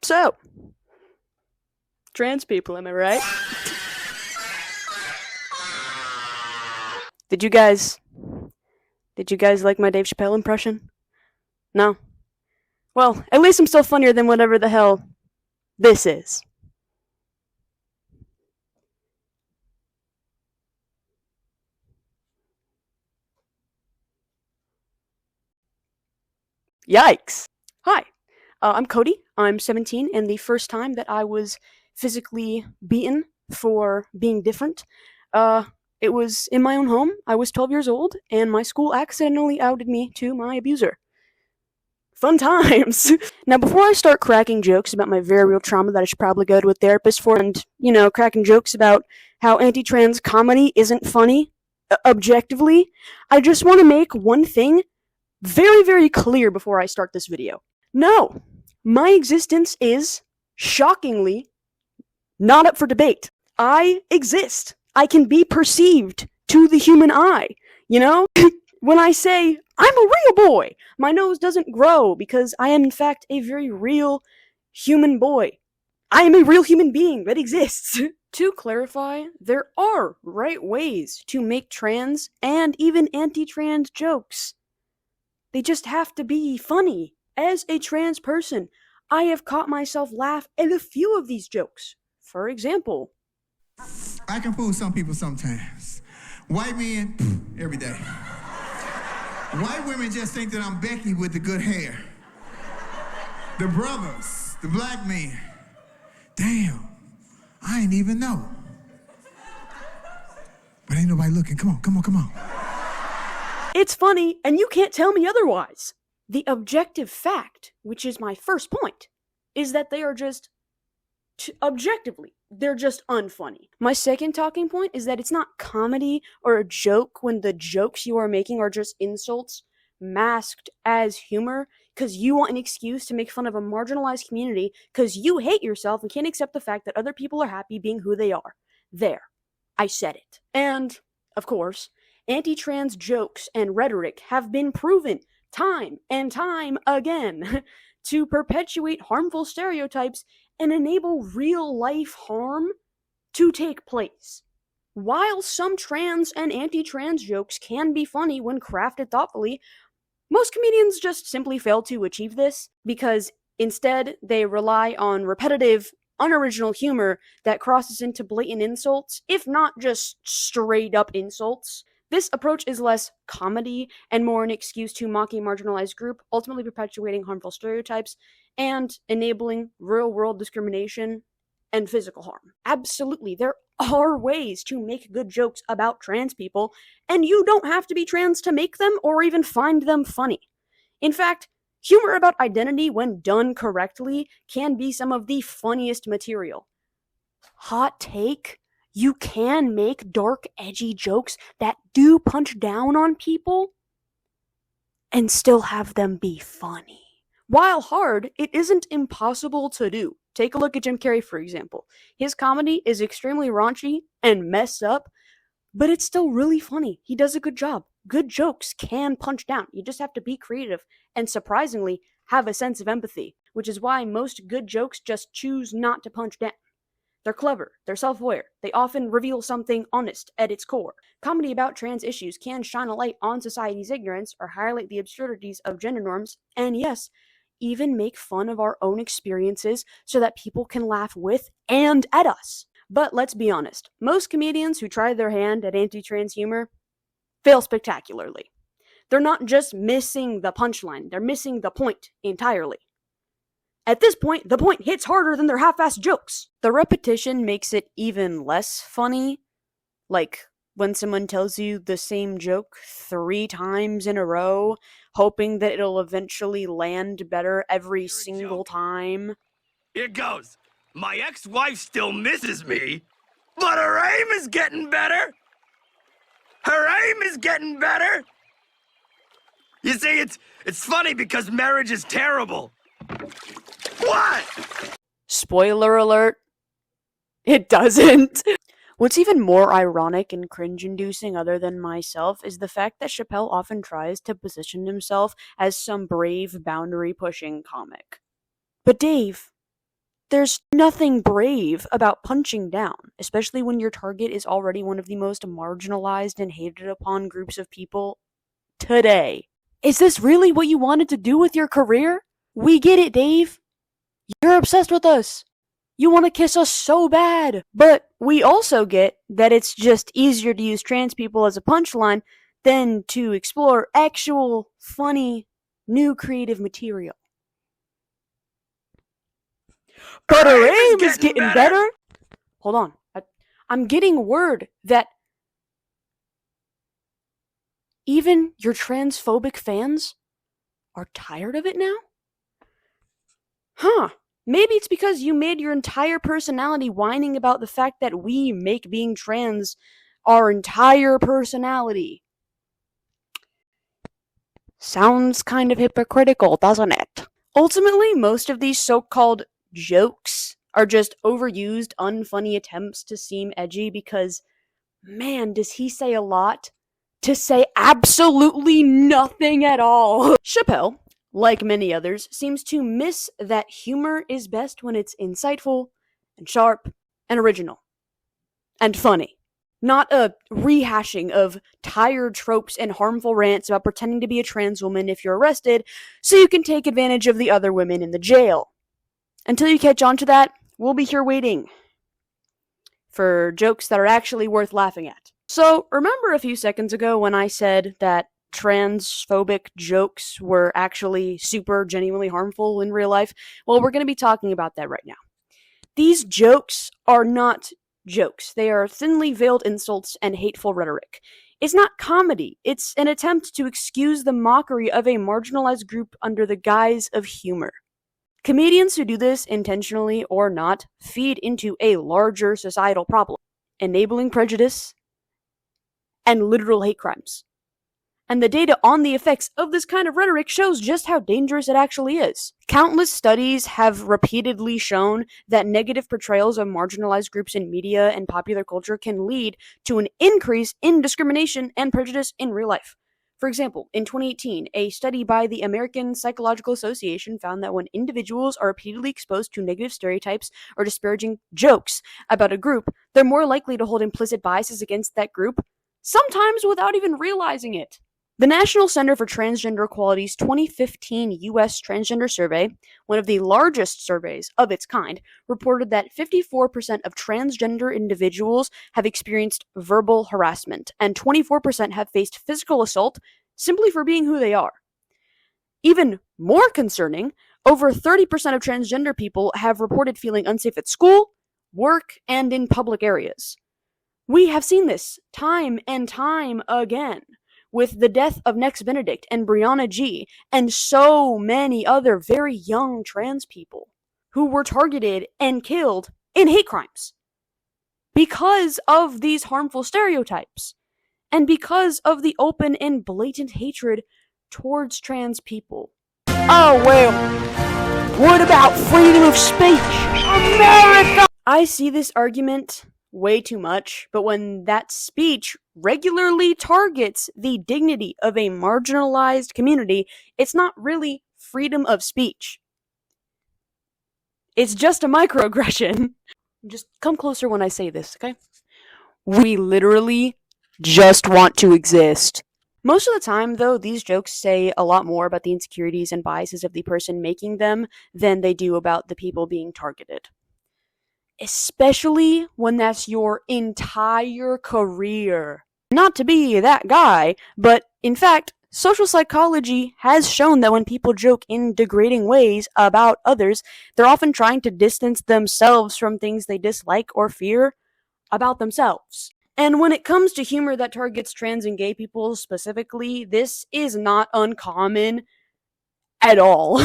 So, trans people, am I right? Did you guys like my Dave Chappelle impression? No? Well, at least I'm still funnier than whatever the hell this is. Yikes. Hi, I'm Cody. I'm 17, and the first time that I was physically beaten for being different, it was in my own home. I was 12 years old, and my school accidentally outed me to my abuser. Fun times! Now, before I start cracking jokes about my very real trauma that I should probably go to a therapist for, and, cracking jokes about how anti-trans comedy isn't funny, objectively, I just want to make one thing very, very clear before I start this video. No, my existence is, shockingly, not up for debate. I exist. I can be perceived to the human eye, When I say, I'm a real boy, my nose doesn't grow because I am in fact a very real human boy. I am a real human being that exists. To clarify, there are right ways to make trans and even anti-trans jokes. They just have to be funny. As a trans person, I have caught myself laugh at a few of these jokes. For example, I can fool some people sometimes. White men, every day. White women just think that I'm Becky with the good hair. The brothers, the black men, damn, I ain't even know. But ain't nobody looking. Come on. It's funny, and you can't tell me otherwise. The objective fact, which is my first point, is that they are just, objectively, they're just unfunny. My second talking point is that it's not comedy or a joke when the jokes you are making are just insults masked as humor because you want an excuse to make fun of a marginalized community because you hate yourself and can't accept the fact that other people are happy being who they are. There. I said it. And, of course, anti-trans jokes and rhetoric have been proven time and time again to perpetuate harmful stereotypes and enable real-life harm to take place. While some trans and anti-trans jokes can be funny when crafted thoughtfully, most comedians just simply fail to achieve this because instead they rely on repetitive, unoriginal humor that crosses into blatant insults, if not just straight-up insults. This approach is less comedy and more an excuse to mock a marginalized group, ultimately perpetuating harmful stereotypes and enabling real-world discrimination and physical harm. Absolutely, there are ways to make good jokes about trans people, and you don't have to be trans to make them or even find them funny. In fact, humor about identity, when done correctly, can be some of the funniest material. Hot take? You can make dark, edgy jokes that do punch down on people and still have them be funny. While hard, it isn't impossible to do. Take a look at Jim Carrey, for example. His comedy is extremely raunchy and messed up, but it's still really funny. He does a good job. Good jokes can punch down. You just have to be creative and, surprisingly, have a sense of empathy, which is why most good jokes just choose not to punch down. They're clever, they're self-aware, they often reveal something honest at its core. Comedy about trans issues can shine a light on society's ignorance or highlight the absurdities of gender norms, and yes, even make fun of our own experiences so that people can laugh with and at us. But let's be honest, most comedians who try their hand at anti-trans humor fail spectacularly. They're not just missing the punchline, they're missing the point entirely. At this point, the point hits harder than their half-assed jokes. The repetition makes it even less funny. Like, when someone tells you the same joke 3 times in a row, hoping that it'll eventually land better every single time. Here goes. My ex-wife still misses me, but her aim is getting better. Her aim is getting better. You see, it's funny because marriage is terrible. What? Spoiler alert. It doesn't. What's even more ironic and cringe-inducing other than myself is the fact that Chappelle often tries to position himself as some brave, boundary-pushing comic. But Dave, There's nothing brave about punching down, especially when your target is already one of the most marginalized and hated upon groups of people today. Is this really what you wanted to do with your career? We get it, Dave. You're obsessed with us. You want to kiss us so bad. But we also get that it's just easier to use trans people as a punchline than to explore actual, funny, new creative material. But her aim is getting better. Hold on. I'm getting word that even your transphobic fans are tired of it now? Huh. Maybe it's because you made your entire personality whining about the fact that we make being trans our entire personality. Sounds kind of hypocritical, doesn't it? Ultimately, most of these so-called jokes are just overused, unfunny attempts to seem edgy because, man, does he say a lot to say absolutely nothing at all. Chappelle, like many others, seems to miss that humor is best when it's insightful and sharp and original and funny. Not a rehashing of tired tropes and harmful rants about pretending to be a trans woman if you're arrested so you can take advantage of the other women in the jail. Until you catch on to that, we'll be here waiting for jokes that are actually worth laughing at. So, remember a few seconds ago when I said that transphobic jokes were actually super genuinely harmful in real life? Well, we're going to be talking about that right now. These jokes are not jokes. They are thinly veiled insults and hateful rhetoric. It's not comedy. It's an attempt to excuse the mockery of a marginalized group under the guise of humor. Comedians who do this, intentionally or not, feed into a larger societal problem, enabling prejudice and literal hate crimes. And the data on the effects of this kind of rhetoric shows just how dangerous it actually is. Countless studies have repeatedly shown that negative portrayals of marginalized groups in media and popular culture can lead to an increase in discrimination and prejudice in real life. For example, in 2018, a study by the American Psychological Association found that when individuals are repeatedly exposed to negative stereotypes or disparaging jokes about a group, they're more likely to hold implicit biases against that group, sometimes without even realizing it. The National Center for Transgender Equality's 2015 U.S. Transgender Survey, one of the largest surveys of its kind, reported that 54% of transgender individuals have experienced verbal harassment, and 24% have faced physical assault simply for being who they are. Even more concerning, over 30% of transgender people have reported feeling unsafe at school, work, and in public areas. We have seen this time and time again, with the death of Nex Benedict and Brianna G, and so many other very young trans people who were targeted and killed in hate crimes because of these harmful stereotypes and because of the open and blatant hatred towards trans people. Oh, well, what about freedom of speech? America! I see this argument way too much, but when that speech regularly targets the dignity of a marginalized community, it's not really freedom of speech. It's just a microaggression. Just come closer when I say this, okay? We literally just want to exist. Most of the time, though, these jokes say a lot more about the insecurities and biases of the person making them than they do about the people being targeted. Especially when that's your entire career. Not to be that guy, but in fact, social psychology has shown that when people joke in degrading ways about others, they're often trying to distance themselves from things they dislike or fear about themselves. And when it comes to humor that targets trans and gay people specifically, this is not uncommon at all.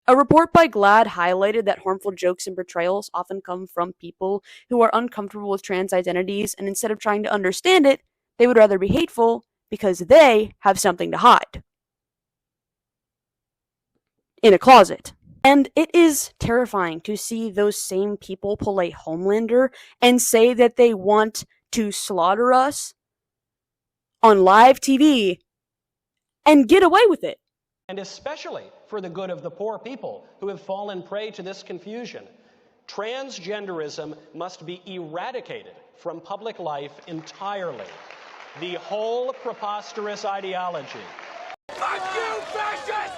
A report by GLAAD highlighted that harmful jokes and portrayals often come from people who are uncomfortable with trans identities, and instead of trying to understand it, they would rather be hateful because they have something to hide. In a closet. And it is terrifying to see those same people pull a Homelander and say that they want to slaughter us on live TV and get away with it. And especially for the good of the poor people who have fallen prey to this confusion. Transgenderism must be eradicated from public life entirely. The whole preposterous ideology. Fuck you, fascist!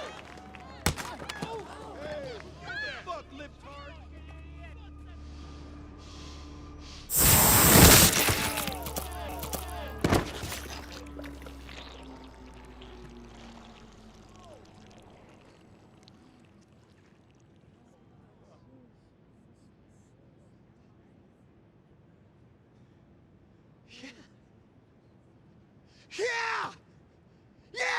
Yeah! Yeah!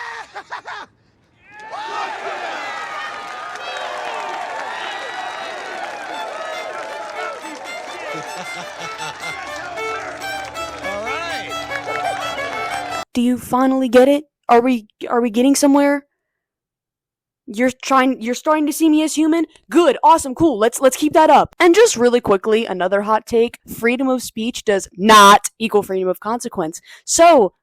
All right. Do you finally get it? Are we getting somewhere? You're starting to see me as human? Good, awesome, cool. Let's keep that up. And just really quickly, another hot take, freedom of speech does not equal freedom of consequence. So,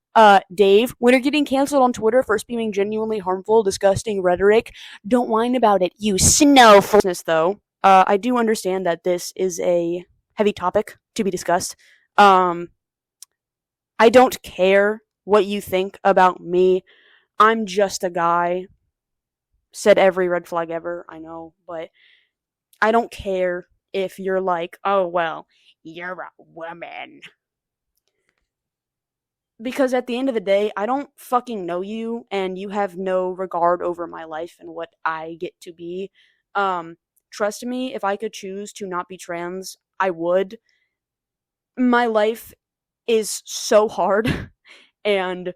Dave, when you're getting canceled on Twitter for spewing genuinely harmful, disgusting rhetoric, don't whine about it, you snowflake. Though, I do understand that this is a heavy topic to be discussed. I don't care what you think about me. I'm just a guy. Said every red flag ever, I know, but I don't care if you're like, oh, well, you're a woman. Because at the end of the day, I don't fucking know you, and you have no regard over my life and what I get to be. Trust me, if I could choose to not be trans, I would. My life is so hard, and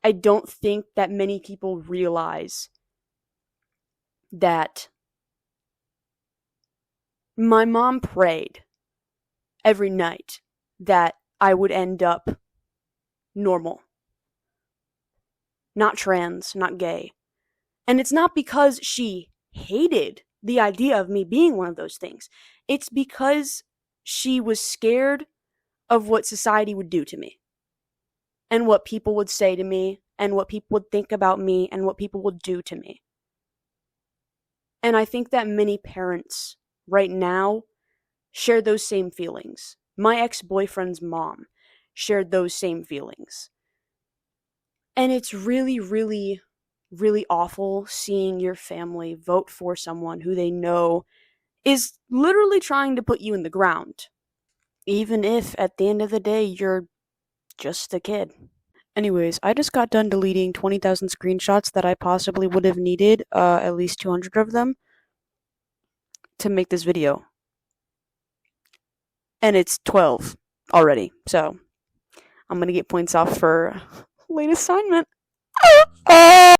I don't think that many people realize that my mom prayed every night that I would end up normal. Not trans, not gay. And it's not because she hated the idea of me being one of those things. It's because she was scared of what society would do to me. And what people would say to me, and what people would think about me, and what people would do to me. And I think that many parents right now share those same feelings. My ex-boyfriend's mom shared those same feelings. And it's really, really, really awful seeing your family vote for someone who they know is literally trying to put you in the ground. Even if, at the end of the day, you're just a kid. Anyways, I just got done deleting 20,000 screenshots that I possibly would have needed, at least 200 of them, to make this video. And it's 12 already, so I'm gonna get points off for late assignment.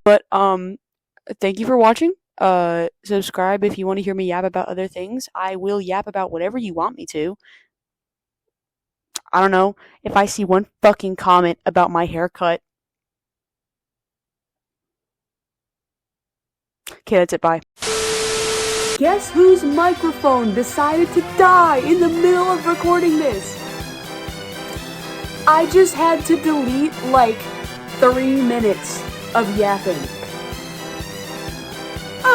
But, thank you for watching. Subscribe if you want to hear me yap about other things. I will yap about whatever you want me to. I don't know, if I see one fucking comment about my haircut. Okay, that's it, bye. Guess whose microphone decided to die in the middle of recording this? I just had to delete, like, 3 minutes of yapping.